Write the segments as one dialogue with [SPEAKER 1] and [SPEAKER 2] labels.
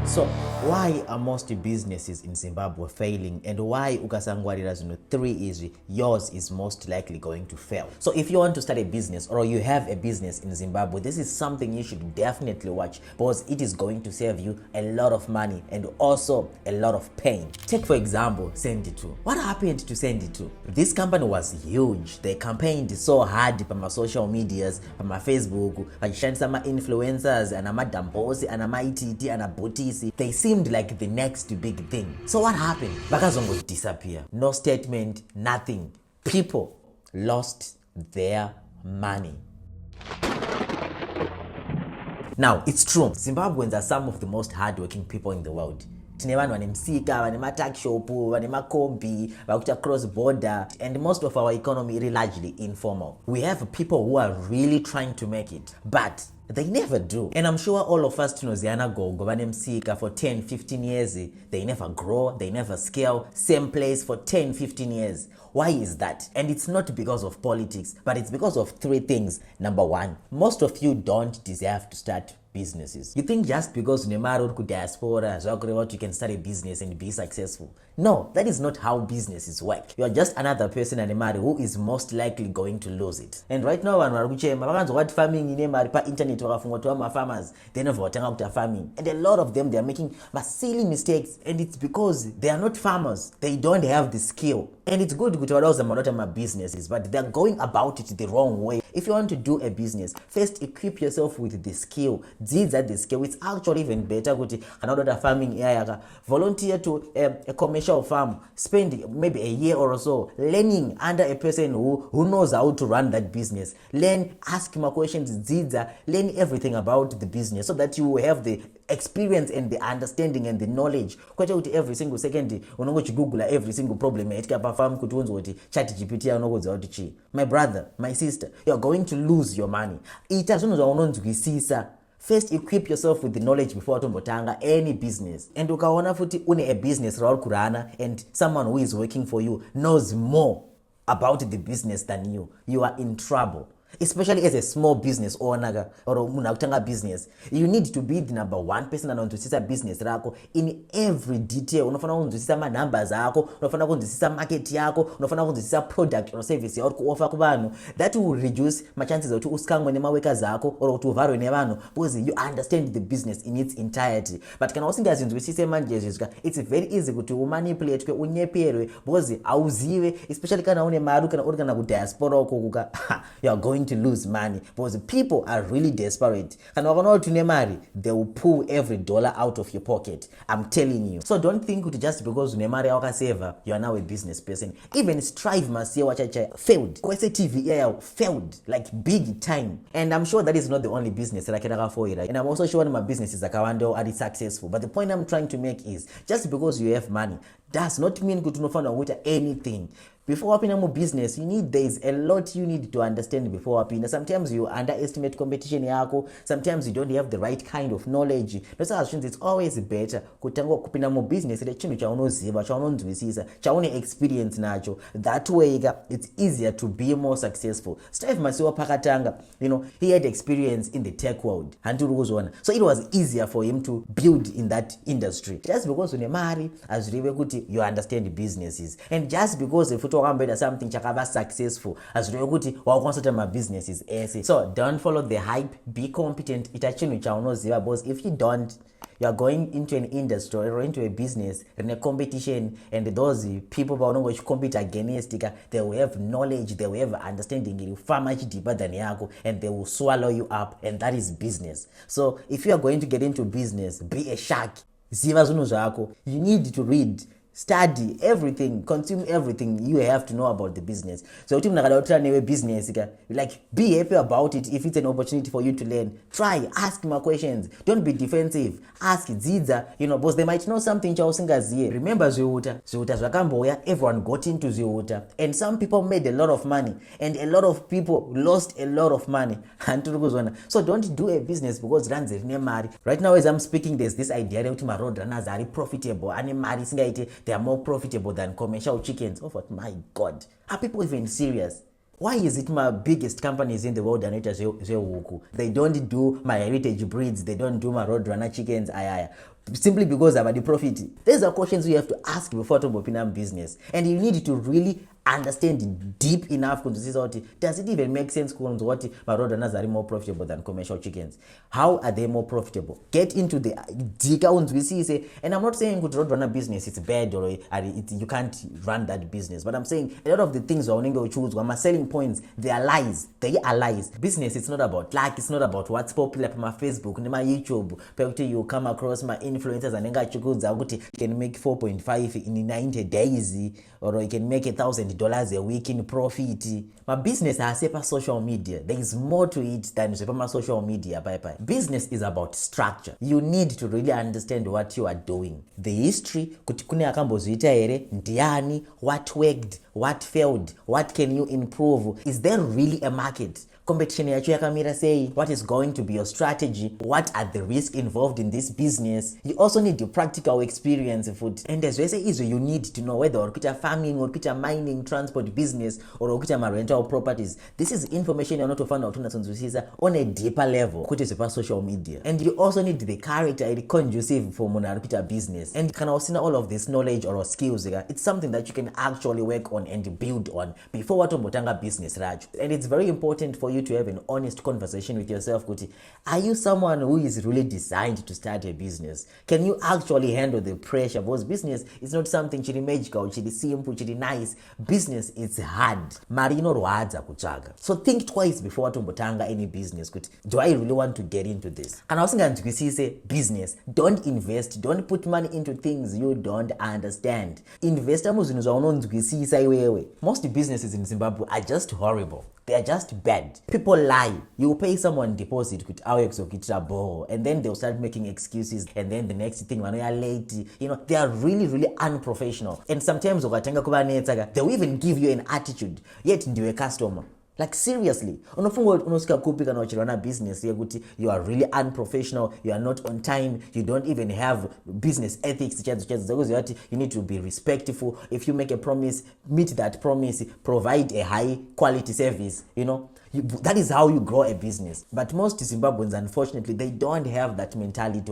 [SPEAKER 1] So why are most businesses in Zimbabwe failing, and why ukasangwarira zino 3 is yours is most likely going to fail? So if you want to start a business or you have a business in Zimbabwe, this is something you should definitely watch because it is going to save you a lot of money and also a lot of pain. Take for example Senditoo. What happened to Senditoo? This company was huge. They campaigned so hard on my social medias, on my Facebook, vachishandisa ma-influencers and amadambosi and amaititi and abotisi. They seemed like the next big thing. So what happened? Vakazongo disappear. No statement, nothing. People lost their money. Now, it's true. Zimbabweans are some of the most hardworking people in the world. Tine vanhu vane msika, vane ma-tuckshop, vane ma-Kombis, vakuita cross border, and most of our economy is largely informal. We have people who are really trying to make it, but they never do. And I'm sure all of us tinoziana gogo vane msika for 10-15 years, they never grow, they never scale, same place for 10-15 years. Why is that? And it's not because of politics, but it's because of 3 things. Number 1, most of you don't deserve to start businesses. You think just because Nemaro ku Diaspora, you can start a business and be successful. No, that is not how businesses work. You are just another person and Nemari who is most likely going to lose it. And right now, what farming in pa internet farmers, they never watch farming. And a lot of them, they are making silly mistakes, and it's because they are not farmers. They don't have the skill. And it's good to allow them to make businesses, but they're going about it the wrong way. If you want to do a business, first equip yourself with the skill. These are the skill. It's actually even better to farming area. Volunteer to a commercial farm. Spend maybe a year or so learning under a person who knows how to run that business. Learn, ask my questions. Learn everything about the business so that you will have the experience and the understanding and the knowledge. Every single second, Google every single problem. My brother, my sister, you're going to lose your money. First, equip yourself with the knowledge before tombotanga any business. And ukaona futi une a business raul kurana and someone who is working for you knows more about the business than you, you are in trouble. Especially as a small business owner or munakutanga business, you need to be the number 1 person anonzwisisa business rako in every detail. Unofana kunzwisisa ma numbers ako, unofana kunzwisisa market yako, unofana kunzwisisa product or service yauri kuoffer kuvanhu. That will reduce my chances of uskangwe nemaworkers ako or kuti uvarwe nevanhu because you understand the business in its entirety. But kana usingazinzwisise manje zvizva, it's very easy kuti umanipulate unyeperwe because auzive, especially kana une mari kana uri kana ku diaspora ukukuka you are going to lose money because people are really desperate. And they will pull every dollar out of your pocket. I'm telling you. So don't think just because you are now a business person. Even Strive Masiyiwa failed. KweseTV failed like big time. And I'm sure that is not the only business that I can afford. And I'm also sure my businesses are successful. But the point I'm trying to make is just because you have money does not mean good to anything. Before opening a business, there's a lot you need to understand before opening. Sometimes you underestimate competition yako. Sometimes you don't have the right kind of knowledge. That's why it's always better kutango kupina mo business ile chinu cha unoziva, cha unonzwisisa, cha une experience nacho. That way it's easier to be more successful. Strive Masiyiwa pakatanga, he had experience in the tech world. So it was easier for him to build in that industry. Just because unemari as kuti you understand businesses, and just because if something chakava successful as kuti wakonsulta my businesses ese. So don't follow the hype, be competent. Itachinu cha unoziva because if you don't, you are going into an industry or into a business in a competition, and those people who compete against, they will have knowledge, they will have understanding, you far much deeper than yako, and they will swallow you up, and that is business. So if you are going to get into business, be a shark. You need to read, study everything, consume everything you have to know about the business. So if you business, like be happy about it. If it's an opportunity for you to learn, try, ask more questions. Don't be defensive. Ask Ziza, because they might know something. Remember Ziuta Zvakamboya, everyone got into Ziuta, and some people made a lot of money, and a lot of people lost a lot of money. So don't do a business because runs right now as I'm speaking, there's this idea that my road runners are profitable and they are more profitable than commercial chickens. Oh, my God. Are people even serious? Why is it my biggest companies in the world are not as They don't do my heritage breeds. They don't do my roadrunner chickens. simply because I've had the profit. These are questions you have to ask before to open a business, and you need to really understand deep enough to see does it even make sense what roadrunners are more profitable than commercial chickens. How are they more profitable? Get into the and I'm not saying good roadrunner business it's bad or you can't run that business, but I'm saying a lot of the things we choose my selling points, they are lies. Business, it's not about luck, it's not about what's popular on my Facebook, my YouTube. You come across my influencers and you can make 4.5 in 90 days, or you can make $1,000 a week in profit. My business has a social media. There is more to it than my social media. Business is about structure. You need to really understand what you are doing. The history, what worked, what failed, what can you improve? Is there really a market? Competition say what is going to be your strategy, what are the risks involved in this business. You also need the practical experience food, and as well say you need to know whether or farming or mining, transport business or rental properties. This is information you're not to find out on a deeper level social media. And you also need the character conducive for business, and can also all of this knowledge or skills. It's something that you can actually work on and build on before what business. And it's very important for you to have an honest conversation with yourself. Are you someone who is really designed to start a business? Can you actually handle the pressure? Because business is not something chili magical, chili simple, chili nice. Business is hard. Marino roadza kuchaga. So think twice before tombotanga any business. Do I really want to get into this? And I was going to say business. Don't invest. Don't put money into things you don't understand. Most businesses in Zimbabwe are just horrible. They are just bad. People lie. You pay someone deposit with and then they'll start making excuses, and then the next thing when you're late, they are really, really unprofessional. And sometimes they'll even give you an attitude, yet you're a customer. Like seriously, business, you are really unprofessional, you are not on time, you don't even have business ethics. You need to be respectful. If you make a promise, meet that promise, provide a high quality service, that is how you grow a business. But most Zimbabweans, unfortunately, they don't have that mentality.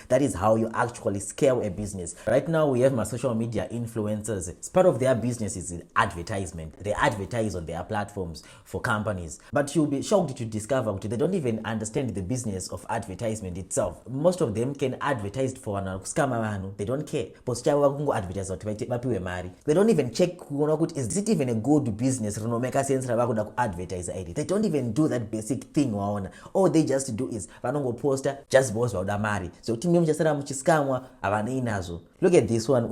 [SPEAKER 1] That is how you actually scale a business. Right now, we have my social media influencers. It's part of their business is advertisement. They advertise on their platforms for companies. But you'll be shocked to discover that they don't even understand the business of advertisement itself. Most of them can advertise for an scam. They don't care. They don't even check, is it even a good business? Advertise. They don't even do that basic thing. All they just do is poster just boss mari. So look at this one.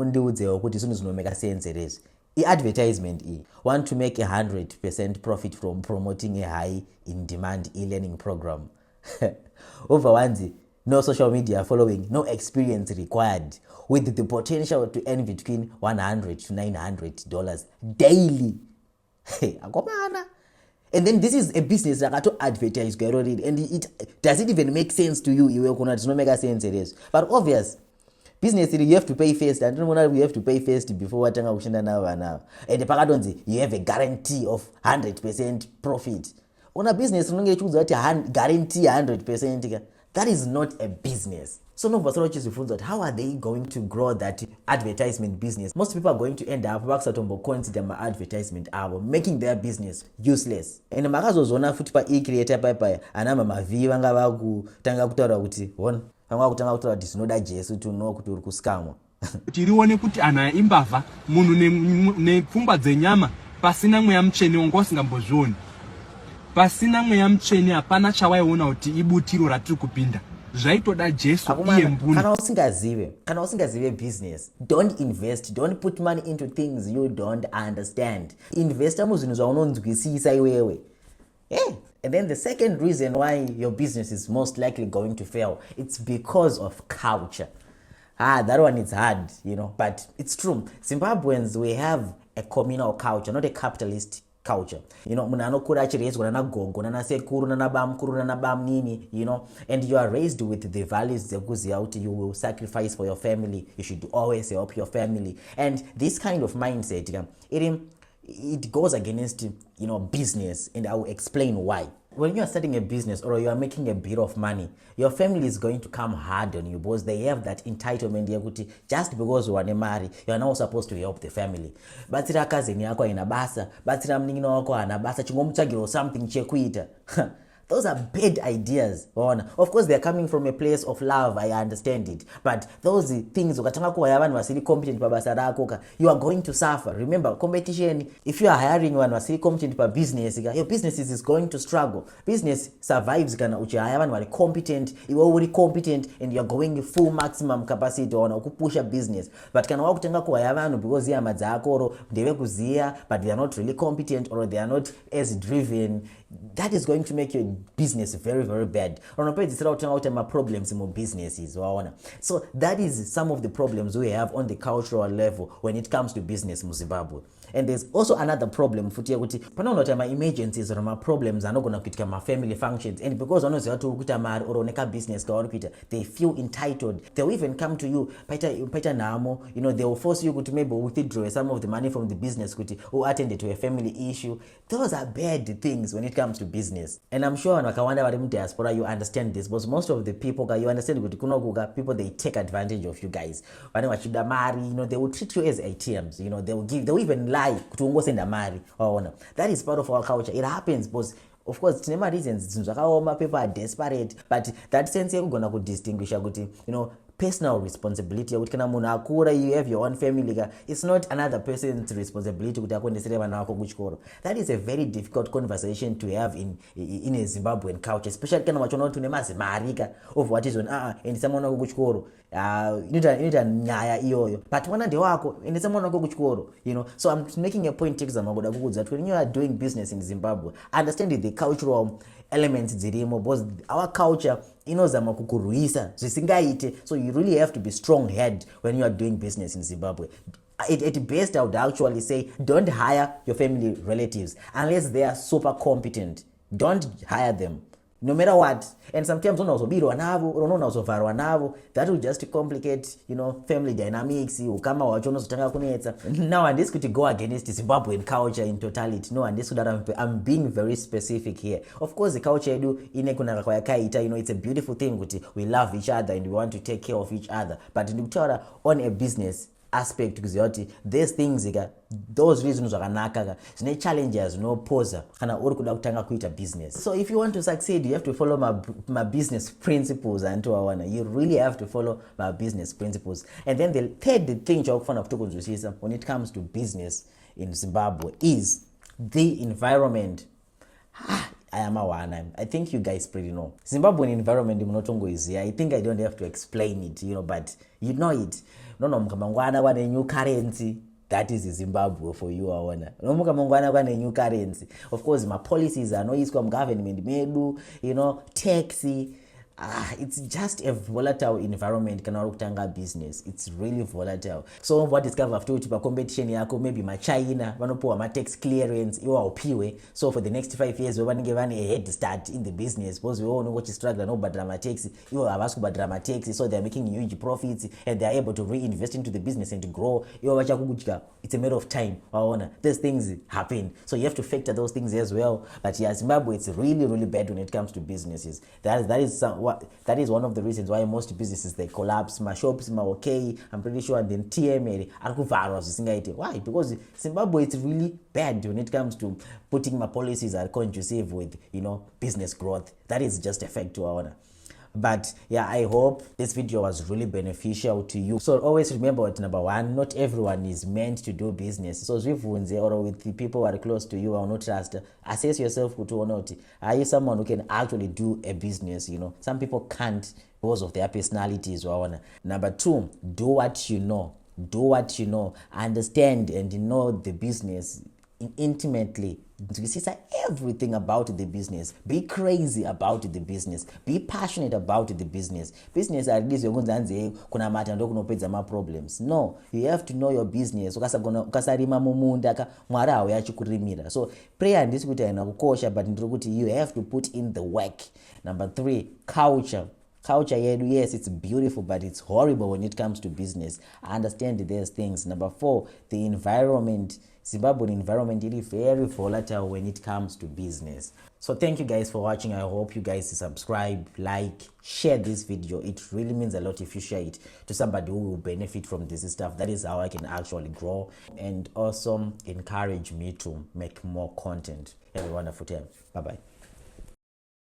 [SPEAKER 1] Advertisement want to make 100% profit from promoting a high in demand e-learning program. Over one, no social media following, no experience required, with the potential to earn between $100 to $900 daily. Hey, and then this is a business that to advertise, and does it even make sense to you? You will not make a sense. It is, but obvious. Business, you have to pay first. And we have to pay first before what now. And the paradonzi, you have a guarantee of 100% profit. On a business, you choose that guarantee 100%. That is not a business. So no that how are they going to grow that advertisement business? Most people are going to end up consider my advertisement making their business useless. And the makazozona futhi pa e-creator papa anama mavi vanga vakutanga kutaura kuti wona vanga kutanga kutaura kuti tinoda Jesu to know kuti uri kuskamwa.
[SPEAKER 2] Tirione kuti ana imbavha munhu nepfungwa dzenyama pasina mweya mutsvene wanga usingambozvioni. Pasina mweya mutsvene hapana chawaiona kuti ibutiro ratiri kupinda. Zvaitoda Jesu iye mbuni.
[SPEAKER 1] Kana usingazive business, don't invest, don't put money into things you don't understand. Invest muzvinhu zvaunonzwisisa iwewe. Yeah. And then the second reason why your business is most likely going to fail, it's because of culture. That one is hard, but it's true. Zimbabweans, we have a communal culture, not a capitalist culture. Munanokura achirezwa na gogo na sekuru na bamkuru na bamnini, and you are raised with the values zekuziya kuti you will sacrifice for your family, you should always help your family. And this kind of mindset, it goes against business, and I will explain why. when you are starting a business or you are making a bit of money, your family is going to come hard on you because they have that entitlement yekuti just because you are married, you are now supposed to help the family. Batsira cousin yako ina basa, batsira mningino wako ana basa, chingomuchagiro something chekuita. Those are bad ideas. Of course, they're coming from a place of love, I understand it. But those things, competent, you are going to suffer. Remember, competition, if you are hiring one competent for business, your business is going to struggle. Business survives competent, you are already competent, and you're going full maximum capacity on push a business. But can walk because but they are not really competent or they are not as driven. That is going to make your business very, very bad. Problems in businesses. So that is some of the problems we have on the cultural level when it comes to business in Zimbabwe. And there's also another problem for emergencies or problems are not going to my family functions. And because or business, they feel entitled. They'll even come to you, they will force you to maybe withdraw some of the money from the business or attend to a family issue. Those are bad things when it comes to business. And I'm sure when diaspora, you understand this, because most of the people, you understand people, they take advantage of you guys. When you marry, they will treat you as ATMs, they'll even lie to send a marry. That is part of our culture. It happens because of course tinema reasons people are desperate, but that sense you're gonna distinguish personal responsibility. You have your own family. It's not another person's responsibility. That is a very difficult conversation to have in a Zimbabwean culture, especially of what is on and someone but so I'm making a point that when you are doing business in Zimbabwe, understanding the cultural elements because our culture so you really have to be strong-headed when you are doing business in Zimbabwe. At best, I would actually say don't hire your family relatives unless they are super competent. Don't hire them no matter what. And sometimes that will just complicate family dynamics. Now and this could go against Zimbabwean culture in totality. No, and this that I'm being very specific here. Of course, the culture it's a beautiful thing. We love each other and we want to take care of each other. But on a business aspect, these things, those reasons are challenges, no poser, business. So if you want to succeed, you have to follow my business principles, and you really have to follow my business principles. And then the third thing when it comes to business in Zimbabwe is the environment. I think you guys pretty know. Zimbabwean environment is here. I think I don't have to explain it, but you know it. No, a new currency. That is Zimbabwe for you, new currency. Of course, my policies are no from government, taxi. It's just a volatile environment. Business, it's really volatile. So what discover after competition maybe my China my tax clearance so for the next 5 years we want to give a head start in the business because we all know what is struggling but drama tax so they're making huge profits and they're able to reinvest into the business and to grow. It's a matter of time. These things happen, so you have to factor those things as well. But Zimbabwe, it's really, really bad when it comes to businesses. That is one of the reasons why most businesses they collapse. My shops, I'm pretty sure, and then TMA why? Because Zimbabwe, it's really bad when it comes to putting my policies are conducive with business growth. That is just a fact to our. But I hope this video was really beneficial to you. So always remember what number one, not everyone is meant to do business. So or with the people who are close to you or not trust, assess yourself or not. Are you someone who can actually do a business? Some people can't because of their personalities. Number two, do what you know. Do what you know. Understand and know the business intimately. Everything about the business. Be crazy about the business. Be passionate about the business. Business at least kuna matando kunopedza ma problems. No, you have to know your business. Ukasarima mumunda mwari yachukurimira. So prayer and this kukosha, but you have to put in the work. Number three, culture. culture yedu, yes, it's beautiful, but it's horrible when it comes to business. I understand there's things. Number 4, the environment. Zimbabwean environment is very volatile when it comes to business. So thank you guys for watching. I hope you guys subscribe, like, share this video. It really means a lot if you share it to somebody who will benefit from this stuff. That is how I can actually grow and also encourage me to make more content. Have a wonderful time. Bye bye.